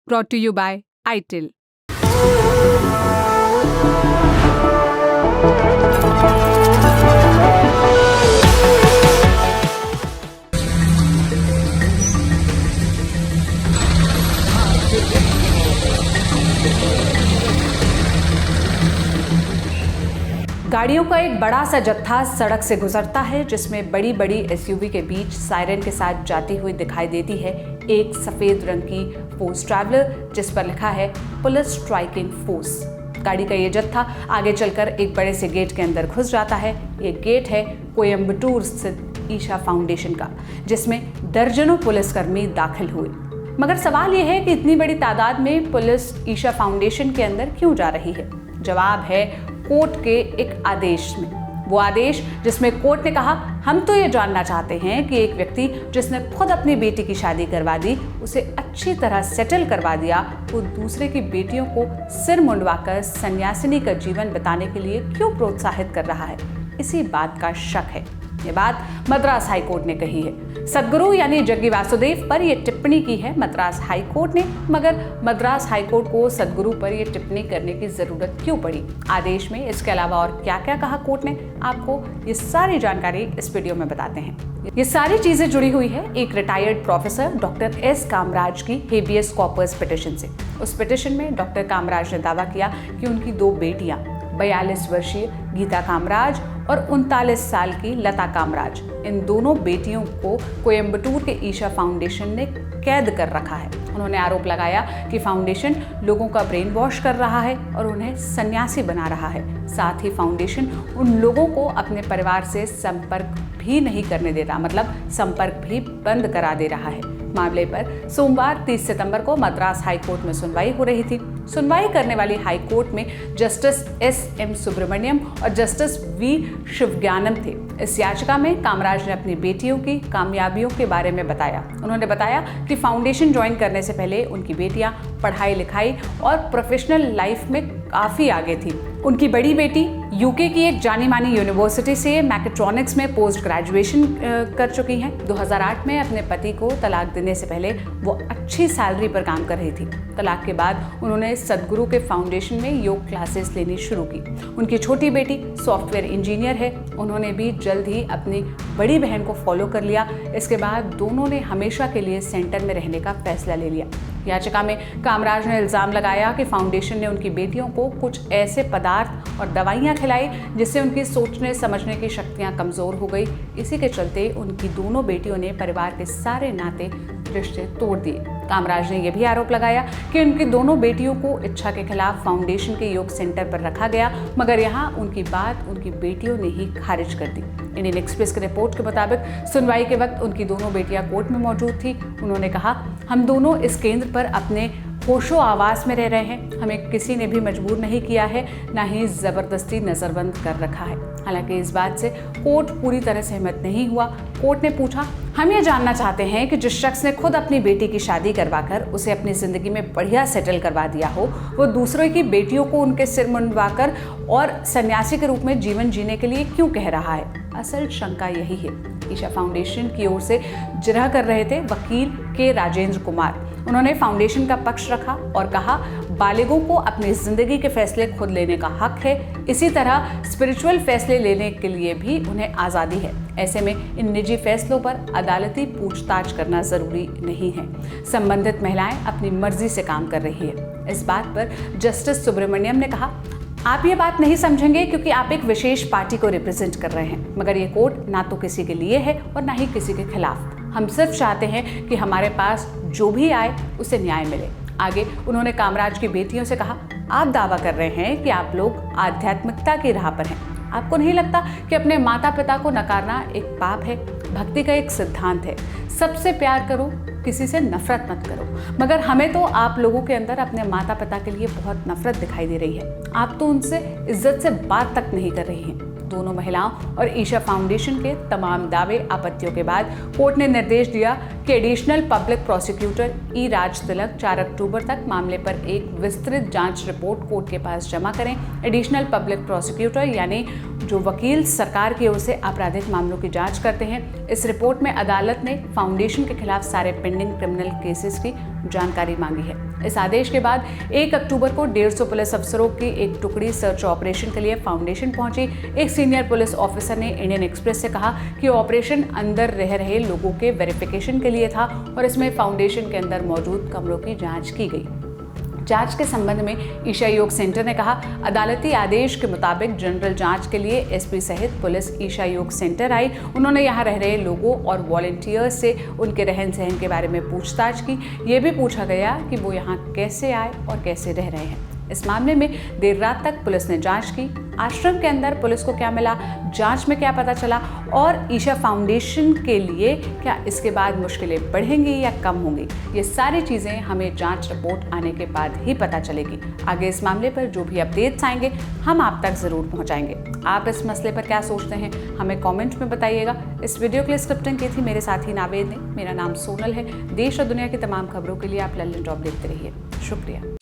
brought to you by ITIL. गाड़ियों का एक बड़ा सा जत्था सड़क से गुजरता है, जिसमें बड़ी बड़ी एसयूवी के बीच सायरन के साथ जाती हुई दिखाई देती है एक सफेद रंग की फोर्स ट्रैवलर, जिस पर लिखा है पुलिस स्ट्राइकिंग फोर्स। गाड़ी का ये जत्था आगे चलकर एक बड़े से गेट के अंदर घुस जाता है। ये गेट है कोयम्बटूर स्थित ईशा फाउंडेशन का, जिसमें दर्जनों पुलिसकर्मी दाखिल हुए। मगर सवाल ये है कि इतनी बड़ी तादाद में पुलिस ईशा फाउंडेशन के अंदर क्यों जा रही है? जवाब है कोर्ट के एक आदेश में। वो आदेश जिसमें कोर्ट ने कहा, हम तो ये जानना चाहते हैं कि एक व्यक्ति जिसने खुद अपनी बेटी की शादी करवा दी, उसे अच्छी तरह सेटल करवा दिया, वो दूसरे की बेटियों को सिर मुंडवाकर सन्यासिनी का जीवन बिताने के लिए क्यों प्रोत्साहित कर रहा है? इसी बात का शक है। ये बात मद्रास हाई कोर्ट ने कही है। सद्गुरु यानी जग्गी वासुदेव पर यह टिप्पणी की है मद्रास हाई कोर्ट ने। मगर मद्रास हाई कोर्ट को सद्गुरु पर यह टिप्पणी करने की जरूरत क्यों पड़ी? आदेश में इसके अलावा और क्या क्या कहा कोर्ट ने, आपको ये सारी जानकारी इस वीडियो में बताते हैं। ये सारी चीजें जुड़ी हुई है एक retired professor doctor S Kamaraj की हेबियस कॉर्पस पिटिशन से। उस पिटिशन में डॉक्टर कामराज ने दावा किया कि उनकी दो बेटियां 42 वर्षीय गीता कामराज और 39 साल की लता कामराज, इन दोनों बेटियों को कोयम्बटूर के ईशा फाउंडेशन ने कैद कर रखा है। उन्होंने आरोप लगाया कि फाउंडेशन लोगों का ब्रेन वॉश कर रहा है और उन्हें सन्यासी बना रहा है। साथ ही फाउंडेशन उन लोगों को अपने परिवार से संपर्क भी नहीं करने देता, मतलब संपर्क भी बंद करा दे रहा है। मामले पर सोमवार 30 सितंबर को मद्रास हाई कोर्ट में सुनवाई हो रही थी। सुनवाई करने वाली हाई कोर्ट में जस्टिस एस.एम. सुब्रमण्यम और जस्टिस वी. शिवज्ञानम थे। इस याचिका में कामराज ने अपनी बेटियों की कामयाबियों के बारे में बताया। उन्होंने बताया कि फाउंडेशन ज्वाइन करने से पहले उनकी बेटियां पढ़ाई लिखाई और प्रोफेशनल लाइफ में काफी आगे थी। उनकी बड़ी बेटी यूके की एक जानी मानी यूनिवर्सिटी से मैकेट्रॉनिक्स में पोस्ट ग्रेजुएशन कर चुकी हैं। 2008 में अपने पति को तलाक देने से पहले वो अच्छी सैलरी पर काम कर रही थी। तलाक के बाद उन्होंने सद्गुरु के फाउंडेशन में योग क्लासेस लेनी शुरू की। उनकी छोटी बेटी सॉफ्टवेयर इंजीनियर है। उन्होंने भी जल्द ही अपनी बड़ी बहन को फॉलो कर लिया। इसके बाद दोनों ने हमेशा के लिए सेंटर में रहने का फैसला ले लिया। याचिका में कामराज ने इल्जाम लगाया कि फाउंडेशन ने उनकी बेटियों को कुछ ऐसे पदार्थ और दवाइयां खिलाई जिससे उनकी सोचने समझने की शक्तियां कमजोर हो गई। इसी के चलते उनकी दोनों बेटियों ने परिवार के सारे नाते रिश्ते तोड़ दिए। कामराज ने यह भी आरोप लगाया कि उनकी दोनों बेटियों को इच्छा के खिलाफ फाउंडेशन के योग सेंटर पर रखा गया, मगर यहाँ उनकी बात उनकी बेटियों ने ही खारिज कर दी। इंडियन एक्सप्रेस की रिपोर्ट के मुताबिक सुनवाई के वक्त उनकी दोनों बेटियां कोर्ट में मौजूद थी। उन्होंने कहा, हम दोनों इस केंद्र पर अपने होशो आवास में रह रहे हैं। हमें किसी ने भी मजबूर नहीं किया है, ना ही जबरदस्ती नजरबंद कर रखा है। हालांकि इस बात से कोर्ट पूरी तरह सहमत नहीं हुआ। कोर्ट ने पूछा, हम ये जानना चाहते हैं कि जिस शख्स ने खुद अपनी बेटी की शादी करवाकर उसे अपनी जिंदगी में बढ़िया सेटल करवा दिया हो, वो दूसरों की बेटियों को उनके सिर मुंडवाकर और सन्यासी के रूप में जीवन जीने के लिए क्यों कह रहा है? असल शंका यही है। ईशा फाउंडेशन की ओर से जिरह कर रहे थे वकील के राजेंद्र कुमार। उन्होंने फाउंडेशन का पक्ष रखा और कहा, बालिगों को अपनी जिंदगी के फैसले खुद लेने का हक है। इसी तरह स्पिरिचुअल फैसले लेने के लिए भी उन्हें आज़ादी है। ऐसे में इन निजी फैसलों पर अदालती पूछताछ करना जरूरी नहीं है। संबंधित महिलाएं अपनी मर्जी से काम कर रही है। इस बात पर जस्टिस सुब्रमण्यम ने कहा, आप ये बात नहीं समझेंगे क्योंकि आप एक विशेष पार्टी को रिप्रेजेंट कर रहे हैं, मगर ये कोर्ट ना तो किसी के लिए है और ना ही किसी के खिलाफ। हम सिर्फ चाहते हैं कि हमारे पास जो भी आए उसे न्याय मिले। आगे उन्होंने कामराज की बेटियों से कहा, आप दावा कर रहे हैं कि आप लोग आध्यात्मिकता की राह पर हैं। आपको नहीं लगता कि अपने माता पिता को नकारना एक पाप है? भक्ति का एक सिद्धांत है, सबसे प्यार करो, किसी से नफरत मत करो। मगर हमें तो आप लोगों के अंदर अपने माता पिता के लिए बहुत नफरत दिखाई दे रही है। आप तो उनसे इज्जत से बात तक नहीं कर रही हैं। दोनों महिलाओं और ईशा फाउंडेशन के तमाम दावे आपत्तियों के बाद कोर्ट ने निर्देश दिया कि एडिशनल पब्लिक प्रोसिक्यूटर ई राज तिलक 4 अक्टूबर तक मामले पर एक विस्तृत जांच रिपोर्ट कोर्ट के पास जमा करें। एडिशनल पब्लिक प्रोसिक्यूटर यानी जो वकील सरकार की ओर से आपराधिक मामलों की जांच करते हैं, इस रिपोर्ट में अदालत ने फाउंडेशन के खिलाफ सारे पेंडिंग क्रिमिनल केसेस की जानकारी मांगी है। इस आदेश के बाद 1 अक्टूबर को 150 पुलिस अफसरों की एक टुकड़ी सर्च ऑपरेशन के लिए फाउंडेशन पहुंची। एक सीनियर पुलिस ऑफिसर ने इंडियन एक्सप्रेस से कहा कि ऑपरेशन अंदर रह रहे लोगों के वेरिफिकेशन के लिए था और इसमें फाउंडेशन के अंदर मौजूद कमरों की जांच की गई। जांच के संबंध में ईशा योग सेंटर ने कहा, अदालती आदेश के मुताबिक जनरल जांच के लिए एसपी सहित पुलिस ईशा योग सेंटर आई। उन्होंने यहां रह रहे लोगों और वॉलंटियर्स से उनके रहन सहन के बारे में पूछताछ की। ये भी पूछा गया कि वो यहां कैसे आए और कैसे रह रहे हैं। इस मामले में देर रात तक पुलिस ने जांच की। आश्रम के अंदर पुलिस को क्या मिला, जांच में क्या पता चला और ईशा फाउंडेशन के लिए क्या इसके बाद मुश्किलें बढ़ेंगी या कम होंगी, ये सारी चीज़ें हमें जांच रिपोर्ट आने के बाद ही पता चलेगी। आगे इस मामले पर जो भी अपडेट्स आएंगे हम आप तक ज़रूर पहुंचाएंगे। आप इस मसले पर क्या सोचते हैं हमें कॉमेंट में बताइएगा। इस वीडियो के लिए स्क्रिप्टिंग की थी मेरे साथी नावेद ने। मेरा नाम सोनल है। देश और दुनिया की तमाम खबरों के लिए आप लल्लन टॉप देखते रहिए। शुक्रिया।